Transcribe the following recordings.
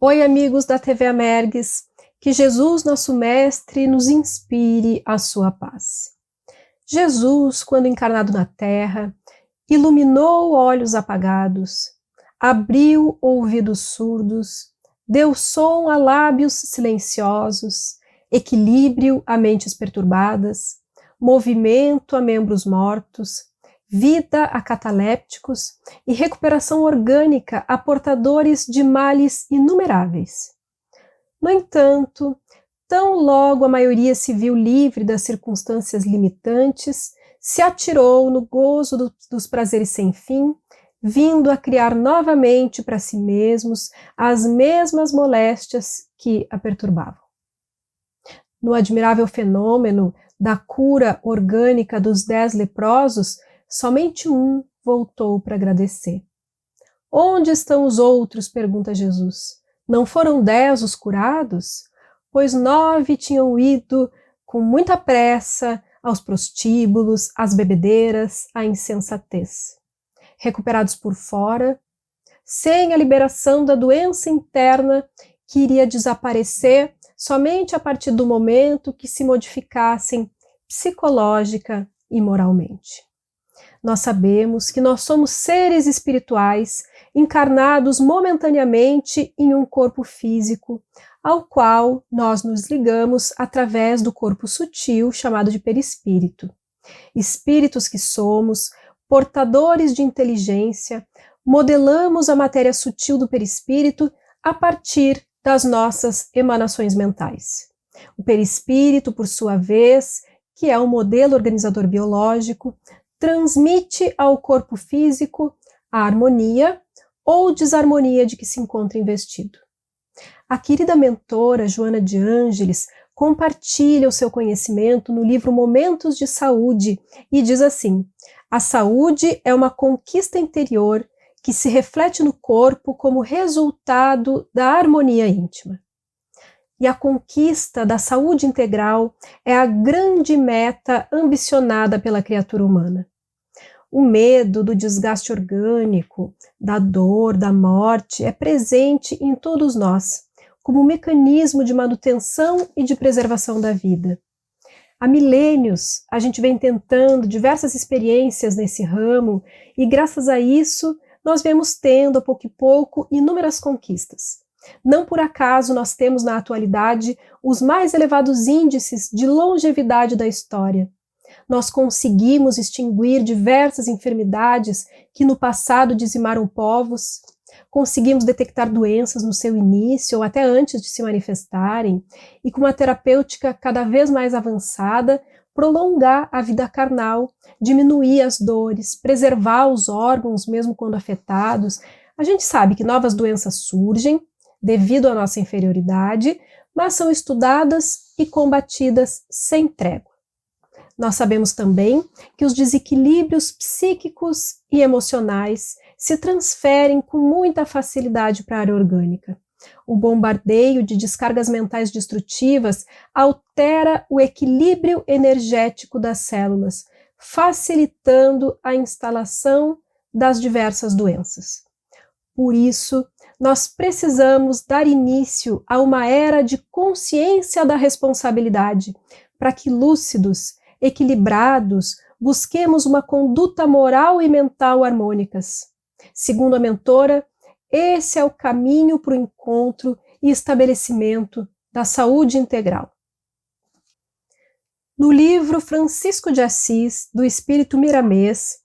Oi, amigos da TV Amergues, que Jesus, nosso Mestre, nos inspire a sua paz. Jesus, quando encarnado na Terra, iluminou olhos apagados, abriu ouvidos surdos, deu som a lábios silenciosos, equilíbrio a mentes perturbadas, movimento a membros mortos, vida a catalépticos e recuperação orgânica a portadores de males inumeráveis. No entanto, tão logo a maioria se viu livre das circunstâncias limitantes, se atirou no gozo dos prazeres sem fim, vindo a criar novamente para si mesmos as mesmas moléstias que a perturbavam. No admirável fenômeno da cura orgânica dos 10 leprosos, somente um voltou para agradecer. Onde estão os outros? Pergunta Jesus. Não foram 10 os curados? Pois 9 tinham ido com muita pressa aos prostíbulos, às bebedeiras, à insensatez. Recuperados por fora, sem a liberação da doença interna que iria desaparecer somente a partir do momento que se modificassem psicológica e moralmente. Nós sabemos que nós somos seres espirituais encarnados momentaneamente em um corpo físico, ao qual nós nos ligamos através do corpo sutil chamado de perispírito. Espíritos que somos, portadores de inteligência, modelamos a matéria sutil do perispírito a partir das nossas emanações mentais. O perispírito, por sua vez, que é um modelo organizador biológico, transmite ao corpo físico a harmonia ou desarmonia de que se encontra investido. A querida mentora Joana de Ângeles compartilha o seu conhecimento no livro Momentos de Saúde e diz assim: a saúde é uma conquista interior que se reflete no corpo como resultado da harmonia íntima. E a conquista da saúde integral é a grande meta ambicionada pela criatura humana. O medo do desgaste orgânico, da dor, da morte é presente em todos nós, como um mecanismo de manutenção e de preservação da vida. Há milênios a gente vem tentando diversas experiências nesse ramo e graças a isso nós vemos tendo a pouco e pouco inúmeras conquistas. Não por acaso nós temos na atualidade os mais elevados índices de longevidade da história. Nós conseguimos extinguir diversas enfermidades que no passado dizimaram povos, conseguimos detectar doenças no seu início ou até antes de se manifestarem e com uma terapêutica cada vez mais avançada, prolongar a vida carnal, diminuir as dores, preservar os órgãos mesmo quando afetados. A gente sabe que novas doenças surgem devido à nossa inferioridade, mas são estudadas e combatidas sem trégua. Nós sabemos também que os desequilíbrios psíquicos e emocionais se transferem com muita facilidade para a área orgânica. O bombardeio de descargas mentais destrutivas altera o equilíbrio energético das células, facilitando a instalação das diversas doenças. Por isso, nós precisamos dar início a uma era de consciência da responsabilidade, para que lúcidos, equilibrados, busquemos uma conduta moral e mental harmônicas. Segundo a mentora, esse é o caminho para o encontro e estabelecimento da saúde integral. No livro Francisco de Assis, do Espírito Miramês,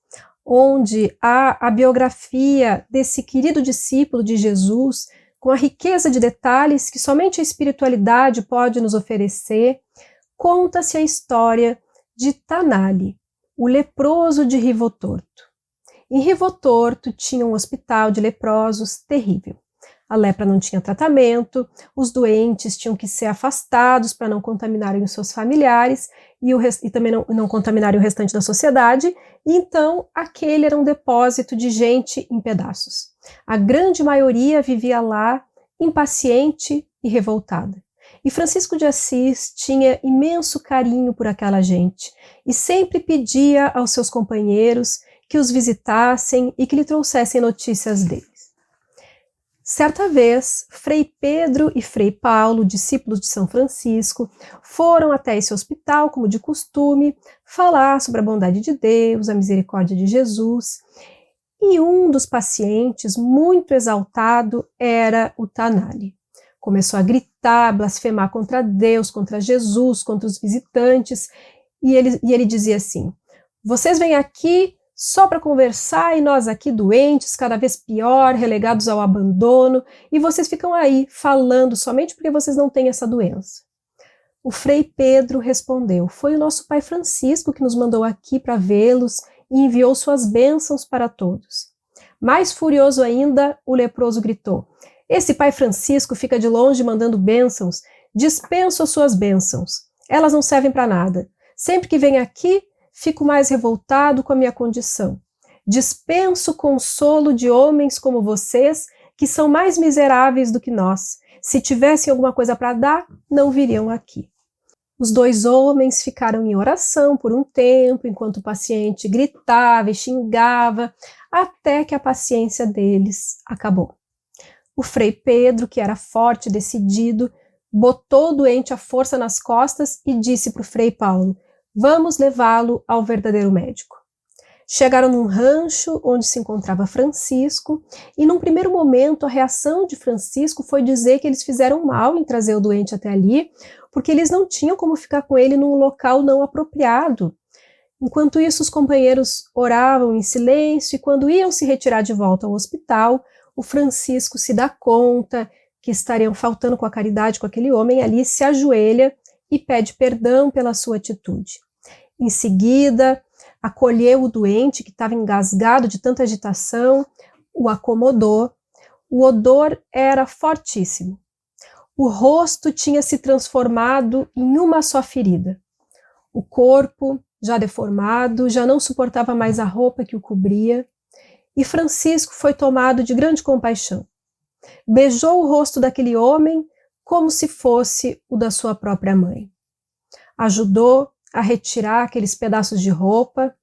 onde há a biografia desse querido discípulo de Jesus, com a riqueza de detalhes que somente a espiritualidade pode nos oferecer, conta-se a história de Tanali, o leproso de Rivo Torto. Em Rivo Torto tinha um hospital de leprosos terrível. A lepra não tinha tratamento, os doentes tinham que ser afastados para não contaminarem os seus familiares e também não contaminarem o restante da sociedade, e então aquele era um depósito de gente em pedaços. A grande maioria vivia lá impaciente e revoltada. E Francisco de Assis tinha imenso carinho por aquela gente e sempre pedia aos seus companheiros que os visitassem e que lhe trouxessem notícias deles. Certa vez, Frei Pedro e Frei Paulo, discípulos de São Francisco, foram até esse hospital, como de costume, falar sobre a bondade de Deus, a misericórdia de Jesus. E um dos pacientes, muito exaltado, era o Tanali. Começou a gritar, blasfemar contra Deus, contra Jesus, contra os visitantes, e ele dizia assim: vocês vêm aqui só para conversar e nós aqui doentes, cada vez pior, relegados ao abandono, e vocês ficam aí falando somente porque vocês não têm essa doença. O Frei Pedro respondeu: foi o nosso Pai Francisco que nos mandou aqui para vê-los e enviou suas bênçãos para todos. Mais furioso ainda, o leproso gritou: esse Pai Francisco fica de longe mandando bênçãos, dispenso as suas bênçãos, elas não servem para nada. Sempre que vem aqui, fico mais revoltado com a minha condição. Dispenso o consolo de homens como vocês, que são mais miseráveis do que nós. Se tivessem alguma coisa para dar, não viriam aqui. Os dois homens ficaram em oração por um tempo, enquanto o paciente gritava e xingava, até que a paciência deles acabou. O Frei Pedro, que era forte e decidido, botou o doente à força nas costas e disse para o Frei Paulo: vamos levá-lo ao verdadeiro médico. Chegaram num rancho onde se encontrava Francisco, e num primeiro momento a reação de Francisco foi dizer que eles fizeram mal em trazer o doente até ali, porque eles não tinham como ficar com ele num local não apropriado. Enquanto isso, os companheiros oravam em silêncio, e quando iam se retirar de volta ao hospital, o Francisco se dá conta que estariam faltando com a caridade com aquele homem ali, se ajoelha e pede perdão pela sua atitude. Em seguida, acolheu o doente que estava engasgado de tanta agitação, o acomodou. O odor era fortíssimo. O rosto tinha se transformado em uma só ferida. O corpo, já deformado, já não suportava mais a roupa que o cobria, e Francisco foi tomado de grande compaixão. Beijou o rosto daquele homem como se fosse o da sua própria mãe. Ajudou a retirar aqueles pedaços de roupa,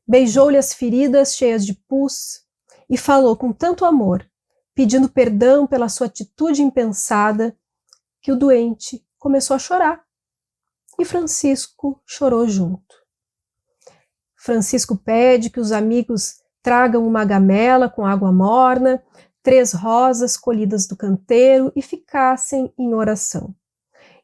beijou-lhe as feridas cheias de pus e falou com tanto amor, pedindo perdão pela sua atitude impensada, que o doente começou a chorar. E Francisco chorou junto. Francisco pede que os amigos tragam uma gamela com água morna, 3 rosas colhidas do canteiro e ficassem em oração.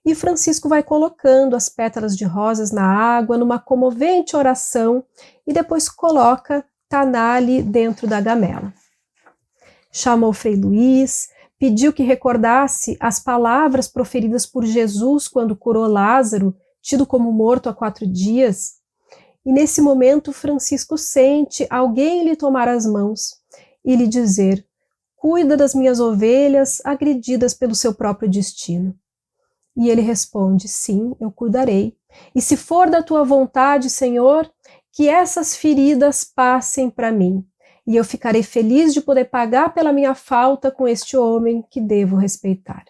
E Francisco vai colocando as pétalas de rosas na água numa comovente oração e depois coloca Tanali dentro da gamela. Chamou Frei Luís, pediu que recordasse as palavras proferidas por Jesus quando curou Lázaro, tido como morto há 4 dias. E nesse momento Francisco sente alguém lhe tomar as mãos e lhe dizer: cuida das minhas ovelhas agredidas pelo seu próprio destino. E ele responde: sim, eu cuidarei. E se for da tua vontade, Senhor, que essas feridas passem para mim, e eu ficarei feliz de poder pagar pela minha falta com este homem que devo respeitar.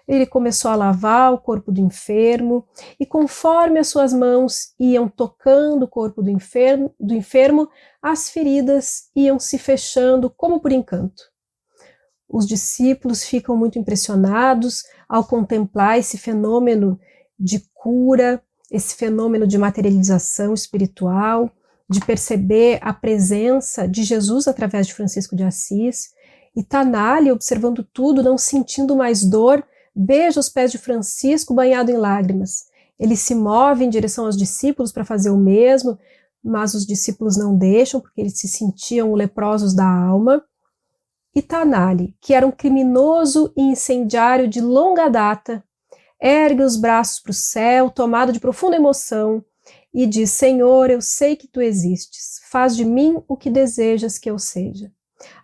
Ele começou a lavar o corpo do enfermo, e conforme as suas mãos iam tocando o corpo do enfermo, as feridas iam se fechando como por encanto. Os discípulos ficam muito impressionados ao contemplar esse fenômeno de cura, esse fenômeno de materialização espiritual, de perceber a presença de Jesus através de Francisco de Assis. E Tanali, observando tudo, não sentindo mais dor, beija os pés de Francisco banhado em lágrimas. Ele se move em direção aos discípulos para fazer o mesmo, mas os discípulos não deixam, porque eles se sentiam leprosos da alma. E Tanali, que era um criminoso e incendiário de longa data, ergue os braços para o céu, tomado de profunda emoção, e diz: Senhor, eu sei que tu existes, faz de mim o que desejas que eu seja.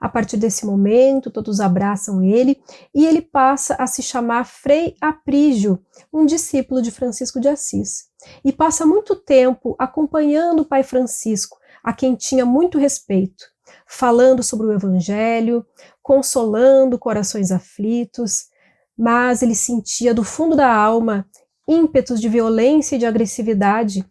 A partir desse momento, todos abraçam ele, e ele passa a se chamar Frei Aprígio, um discípulo de Francisco de Assis, e passa muito tempo acompanhando o pai Francisco, a quem tinha muito respeito, falando sobre o Evangelho, consolando corações aflitos, mas ele sentia do fundo da alma ímpetos de violência e de agressividade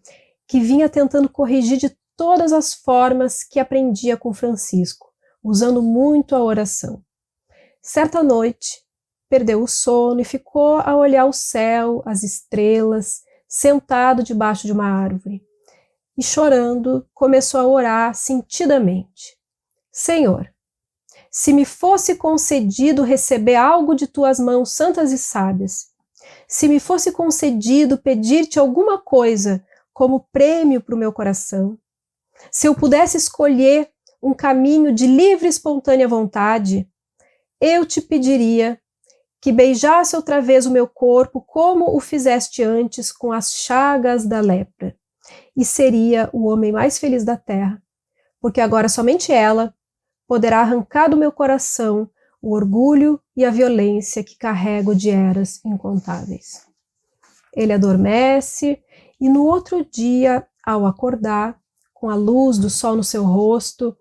que vinha tentando corrigir de todas as formas que aprendia com Francisco, usando muito a oração. Certa noite, perdeu o sono e ficou a olhar o céu, as estrelas, sentado debaixo de uma árvore. E chorando, começou a orar sentidamente. Senhor, se me fosse concedido receber algo de tuas mãos santas e sábias, se me fosse concedido pedir-te alguma coisa como prêmio para o meu coração, se eu pudesse escolher um caminho de livre e espontânea vontade, eu te pediria que beijasse outra vez o meu corpo como o fizeste antes com as chagas da lepra, e seria o homem mais feliz da terra, porque agora somente ela poderá arrancar do meu coração o orgulho e a violência que carrego de eras incontáveis. Ele adormece e no outro dia, ao acordar, com a luz do sol no seu rosto,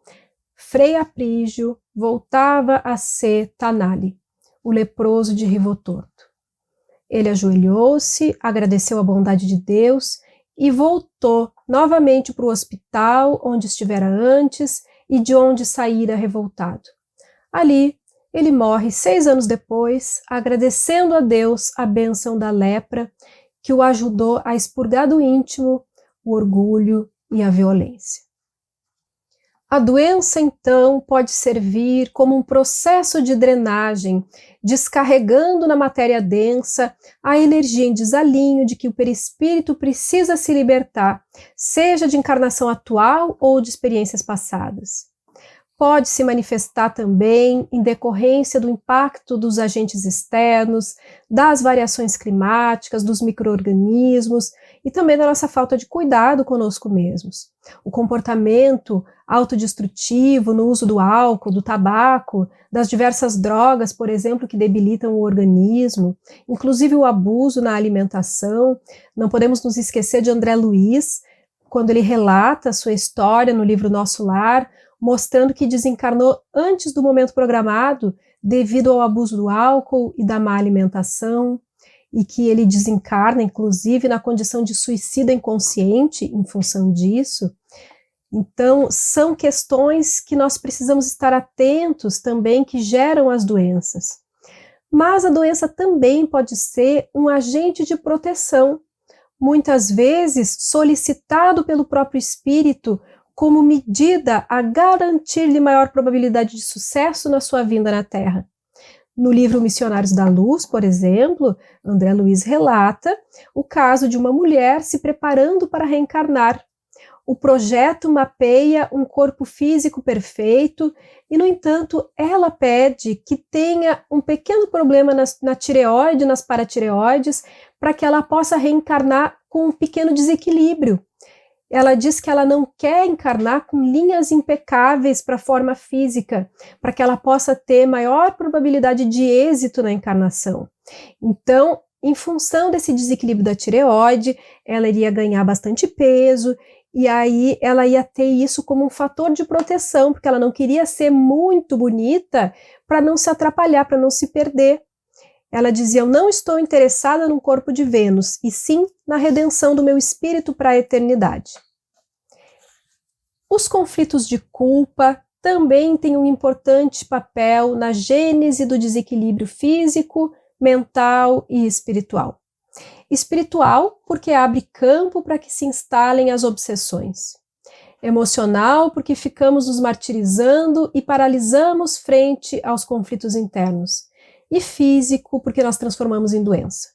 Frei Aprígio voltava a ser Tanali, o leproso de Rivotorto. Ele ajoelhou-se, agradeceu a bondade de Deus e voltou novamente para o hospital onde estivera antes e de onde saíra revoltado. Ali, ele morre 6 anos depois, agradecendo a Deus a bênção da lepra que o ajudou a expurgar do íntimo o orgulho e a violência. A doença, então, pode servir como um processo de drenagem, descarregando na matéria densa a energia em desalinho de que o perispírito precisa se libertar, seja de encarnação atual ou de experiências passadas. Pode se manifestar também em decorrência do impacto dos agentes externos, das variações climáticas, dos micro-organismos e também da nossa falta de cuidado conosco mesmos. O comportamento autodestrutivo no uso do álcool, do tabaco, das diversas drogas, por exemplo, que debilitam o organismo, inclusive o abuso na alimentação. Não podemos nos esquecer de André Luiz, quando ele relata a sua história no livro Nosso Lar, mostrando que desencarnou antes do momento programado devido ao abuso do álcool e da má alimentação, e que ele desencarna, inclusive, na condição de suicida inconsciente em função disso. Então, são questões que nós precisamos estar atentos também, que geram as doenças. Mas a doença também pode ser um agente de proteção, muitas vezes solicitado pelo próprio espírito como medida a garantir-lhe maior probabilidade de sucesso na sua vinda na Terra. No livro Missionários da Luz, por exemplo, André Luiz relata o caso de uma mulher se preparando para reencarnar. O projeto mapeia um corpo físico perfeito e, no entanto, ela pede que tenha um pequeno problema na tireoide, nas paratireoides, para que ela possa reencarnar com um pequeno desequilíbrio. Ela diz que ela não quer encarnar com linhas impecáveis para a forma física, para que ela possa ter maior probabilidade de êxito na encarnação. Então, em função desse desequilíbrio da tireoide, ela iria ganhar bastante peso, e aí ela ia ter isso como um fator de proteção, porque ela não queria ser muito bonita para não se atrapalhar, para não se perder. Ela dizia, eu não estou interessada num corpo de Vênus, e sim na redenção do meu espírito para a eternidade. Os conflitos de culpa também têm um importante papel na gênese do desequilíbrio físico, mental e espiritual. Espiritual, porque abre campo para que se instalem as obsessões. Emocional, porque ficamos nos martirizando e paralisamos frente aos conflitos internos. E físico, porque nós transformamos em doença.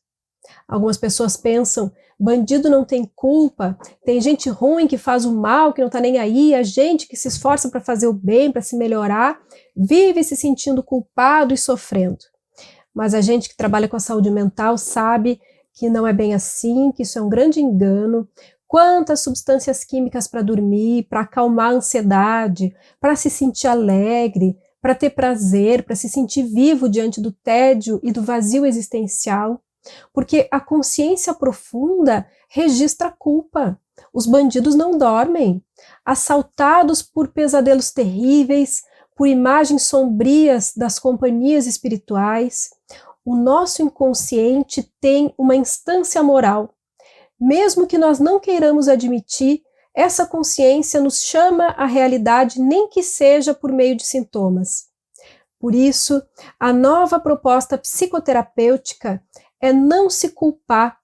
Algumas pessoas pensam, bandido não tem culpa, tem gente ruim que faz o mal, que não está nem aí, a gente que se esforça para fazer o bem, para se melhorar, vive se sentindo culpado e sofrendo. Mas a gente que trabalha com a saúde mental sabe que não é bem assim, que isso é um grande engano. Quantas substâncias químicas para dormir, para acalmar a ansiedade, para se sentir alegre, para ter prazer, para se sentir vivo diante do tédio e do vazio existencial, porque a consciência profunda registra a culpa. Os bandidos não dormem, assaltados por pesadelos terríveis, por imagens sombrias das companhias espirituais. O nosso inconsciente tem uma instância moral. Mesmo que nós não queiramos admitir, essa consciência nos chama à realidade, nem que seja por meio de sintomas. Por isso, a nova proposta psicoterapêutica é não se culpar,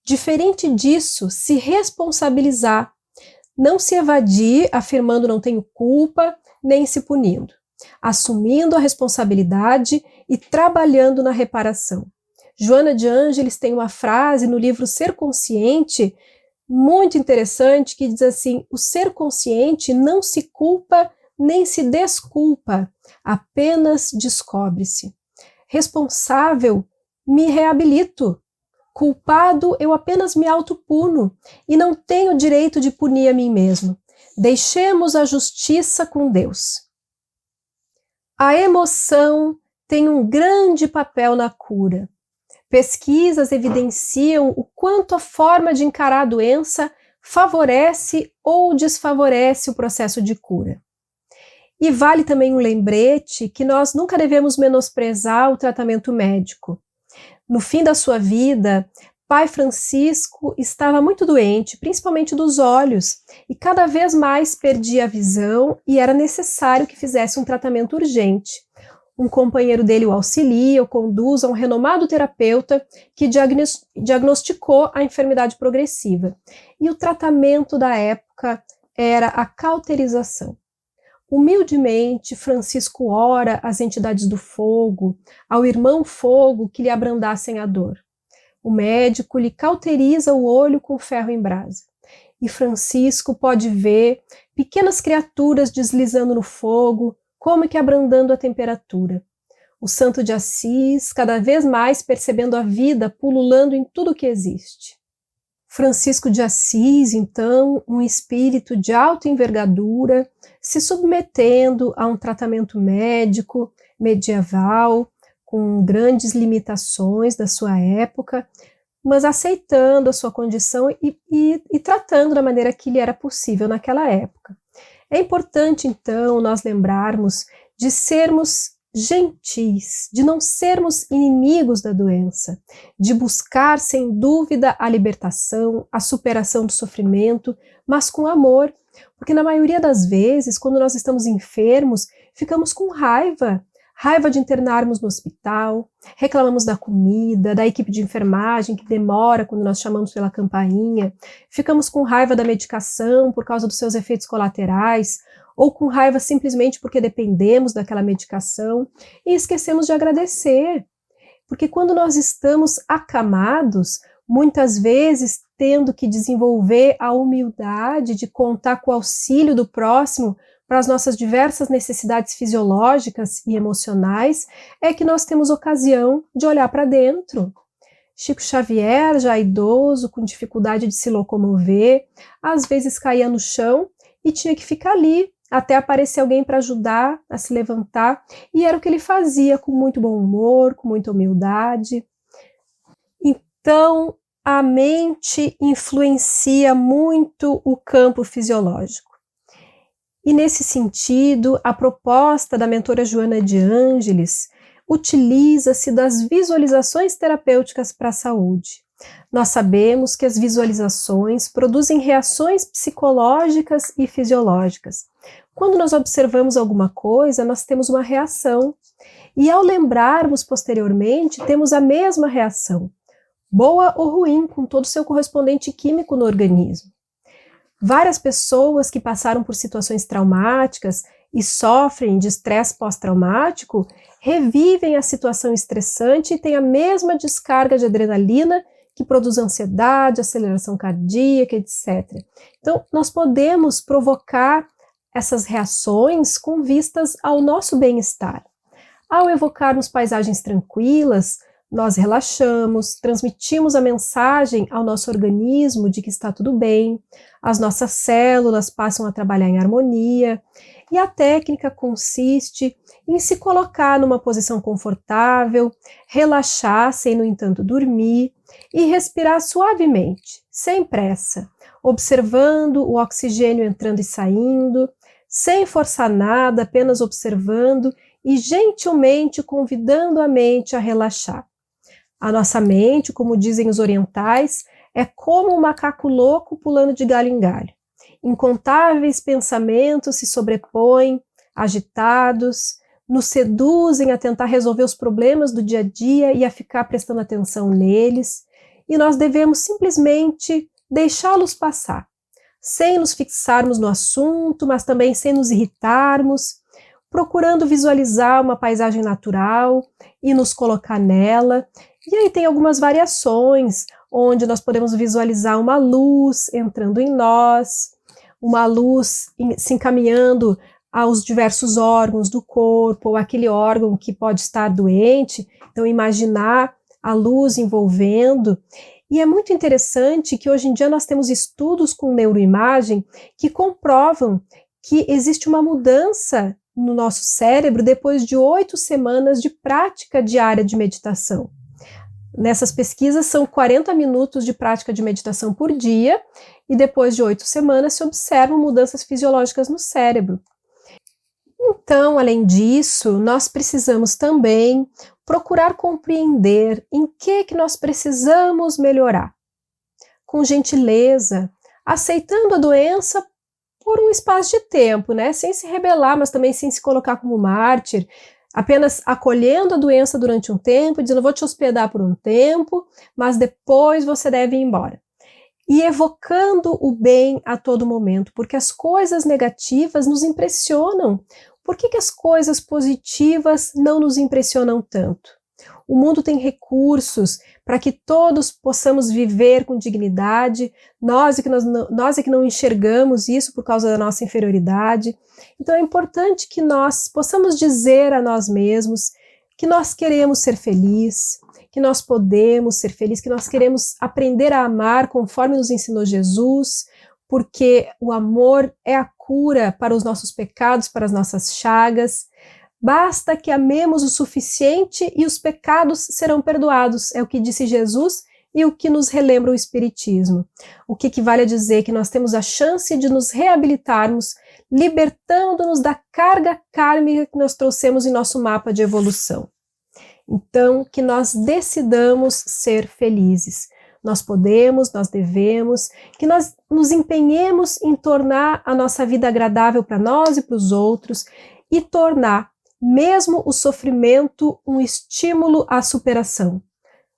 diferente disso, se responsabilizar, não se evadir afirmando não tenho culpa, nem se punindo, assumindo a responsabilidade e trabalhando na reparação. Joana de Ângeles tem uma frase no livro Ser Consciente muito interessante que diz assim: o ser consciente não se culpa nem se desculpa, apenas descobre-se. Responsável, me reabilito. Culpado, eu apenas me autopuno e não tenho direito de punir a mim mesmo. Deixemos a justiça com Deus. A emoção tem um grande papel na cura. Pesquisas evidenciam o quanto a forma de encarar a doença favorece ou desfavorece o processo de cura. E vale também um lembrete que nós nunca devemos menosprezar o tratamento médico. No fim da sua vida, Pai Francisco estava muito doente, principalmente dos olhos, e cada vez mais perdia a visão e era necessário que fizesse um tratamento urgente. Um companheiro dele o auxilia, o conduz a um renomado terapeuta que diagnosticou a enfermidade progressiva. E o tratamento da época era a cauterização. Humildemente, Francisco ora às entidades do fogo, ao irmão fogo que lhe abrandassem a dor. O médico lhe cauteriza o olho com ferro em brasa. E Francisco pode ver pequenas criaturas deslizando no fogo, como que abrandando a temperatura. O santo de Assis, cada vez mais percebendo a vida pululando em tudo que existe. Francisco de Assis, então, um espírito de alta envergadura, se submetendo a um tratamento médico medieval, com grandes limitações da sua época, mas aceitando a sua condição e tratando da maneira que lhe era possível naquela época. É importante, então, nós lembrarmos de sermos gentis, de não sermos inimigos da doença, de buscar, sem dúvida, a libertação, a superação do sofrimento, mas com amor, porque na maioria das vezes, quando nós estamos enfermos, ficamos com raiva de internarmos no hospital, reclamamos da comida, da equipe de enfermagem que demora quando nós chamamos pela campainha, ficamos com raiva da medicação por causa dos seus efeitos colaterais, ou com raiva simplesmente porque dependemos daquela medicação e esquecemos de agradecer. Porque quando nós estamos acamados, muitas vezes tendo que desenvolver a humildade de contar com o auxílio do próximo para as nossas diversas necessidades fisiológicas e emocionais, é que nós temos ocasião de olhar para dentro. Chico Xavier, já idoso, com dificuldade de se locomover, às vezes caía no chão e tinha que ficar ali, até aparecer alguém para ajudar a se levantar, e era o que ele fazia com muito bom humor, com muita humildade. Então, a mente influencia muito o campo fisiológico. E nesse sentido, a proposta da mentora Joana de Ângeles utiliza-se das visualizações terapêuticas para a saúde. Nós sabemos que as visualizações produzem reações psicológicas e fisiológicas. Quando nós observamos alguma coisa, nós temos uma reação. E ao lembrarmos posteriormente, temos a mesma reação, boa ou ruim, com todo o seu correspondente químico no organismo. Várias pessoas que passaram por situações traumáticas e sofrem de estresse pós-traumático revivem a situação estressante e têm a mesma descarga de adrenalina que produz ansiedade, aceleração cardíaca, etc. Então, nós podemos provocar essas reações com vistas ao nosso bem-estar. Ao evocarmos paisagens tranquilas, nós relaxamos, transmitimos a mensagem ao nosso organismo de que está tudo bem, as nossas células passam a trabalhar em harmonia, e a técnica consiste em se colocar numa posição confortável, relaxar sem, no entanto, dormir, e respirar suavemente, sem pressa, observando o oxigênio entrando e saindo, sem forçar nada, apenas observando e gentilmente convidando a mente a relaxar. A nossa mente, como dizem os orientais, é como um macaco louco pulando de galho em galho. Incontáveis pensamentos se sobrepõem, agitados, nos seduzem a tentar resolver os problemas do dia a dia e a ficar prestando atenção neles, e nós devemos simplesmente deixá-los passar, sem nos fixarmos no assunto, mas também sem nos irritarmos, procurando visualizar uma paisagem natural e nos colocar nela. E aí tem algumas variações, onde nós podemos visualizar uma luz entrando em nós, uma luz se encaminhando aos diversos órgãos do corpo, ou aquele órgão que pode estar doente, então imaginar a luz envolvendo. E é muito interessante que hoje em dia nós temos estudos com neuroimagem que comprovam que existe uma mudança no nosso cérebro depois de 8 semanas de prática diária de meditação. Nessas pesquisas são 40 minutos de prática de meditação por dia e depois de 8 semanas se observam mudanças fisiológicas no cérebro. Então, além disso, nós precisamos também procurar compreender em que nós precisamos melhorar. Com gentileza, aceitando a doença por um espaço de tempo, né? Sem se rebelar, mas também sem se colocar como mártir, apenas acolhendo a doença durante um tempo, dizendo, vou te hospedar por um tempo, mas depois você deve ir embora. E evocando o bem a todo momento, porque as coisas negativas nos impressionam. Por que as coisas positivas não nos impressionam tanto? O mundo tem recursos para que todos possamos viver com dignidade, nós é que não enxergamos isso por causa da nossa inferioridade. Então é importante que nós possamos dizer a nós mesmos que nós queremos ser felizes, que nós podemos ser felizes, que nós queremos aprender a amar conforme nos ensinou Jesus, porque o amor é a cura para os nossos pecados, para as nossas chagas. Basta que amemos o suficiente e os pecados serão perdoados, é o que disse Jesus e o que nos relembra o Espiritismo. O que equivale a dizer que nós temos a chance de nos reabilitarmos, libertando-nos da carga kármica que nós trouxemos em nosso mapa de evolução. Então, que nós decidamos ser felizes. Nós podemos, nós devemos, que nós nos empenhemos em tornar a nossa vida agradável para nós e para os outros e tornar mesmo o sofrimento um estímulo à superação.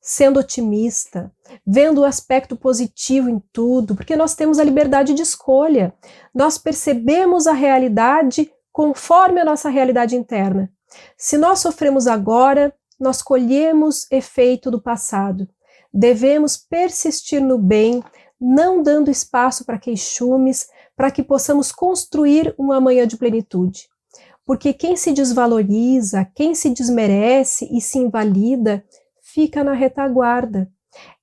Sendo otimista, vendo o aspecto positivo em tudo, porque nós temos a liberdade de escolha. Nós percebemos a realidade conforme a nossa realidade interna. Se nós sofremos agora, nós colhemos efeito do passado. Devemos persistir no bem, não dando espaço para queixumes, para que possamos construir um amanhã de plenitude. Porque quem se desvaloriza, quem se desmerece e se invalida, fica na retaguarda.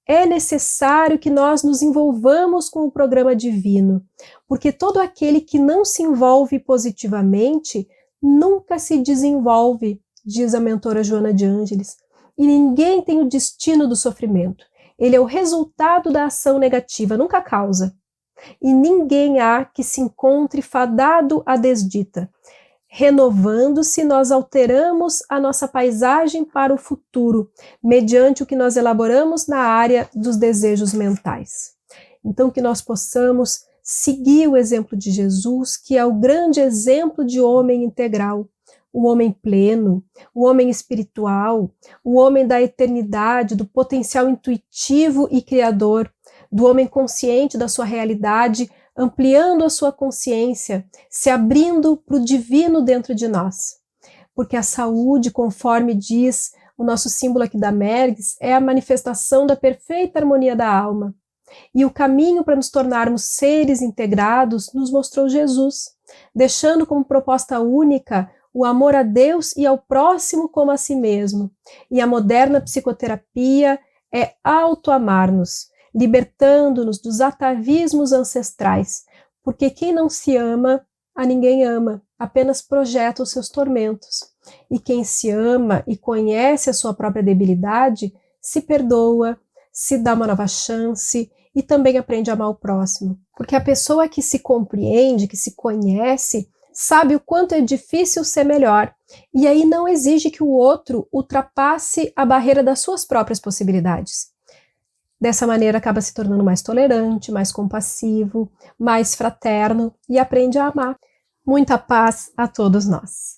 É necessário que nós nos envolvamos com o programa divino, porque todo aquele que não se envolve positivamente nunca se desenvolve, diz a mentora Joana de Ângeles. E ninguém tem o destino do sofrimento. Ele é o resultado da ação negativa, nunca a causa. E ninguém há que se encontre fadado à desdita. Renovando-se, nós alteramos a nossa paisagem para o futuro, mediante o que nós elaboramos na área dos desejos mentais. Então, que nós possamos seguir o exemplo de Jesus, que é o grande exemplo de homem integral, o homem pleno, o homem espiritual, o homem da eternidade, do potencial intuitivo e criador, do homem consciente da sua realidade, ampliando a sua consciência, se abrindo para o divino dentro de nós. Porque a saúde, conforme diz o nosso símbolo aqui da Mergs, é a manifestação da perfeita harmonia da alma. E o caminho para nos tornarmos seres integrados nos mostrou Jesus, deixando como proposta única o amor a Deus e ao próximo como a si mesmo. E a moderna psicoterapia é autoamar-nos, libertando-nos dos atavismos ancestrais, porque quem não se ama, a ninguém ama, apenas projeta os seus tormentos. E quem se ama e conhece a sua própria debilidade, se perdoa, se dá uma nova chance e também aprende a amar o próximo. Porque a pessoa que se compreende, que se conhece, sabe o quanto é difícil ser melhor, e aí não exige que o outro ultrapasse a barreira das suas próprias possibilidades. Dessa maneira acaba se tornando mais tolerante, mais compassivo, mais fraterno e aprende a amar. Muita paz a todos nós.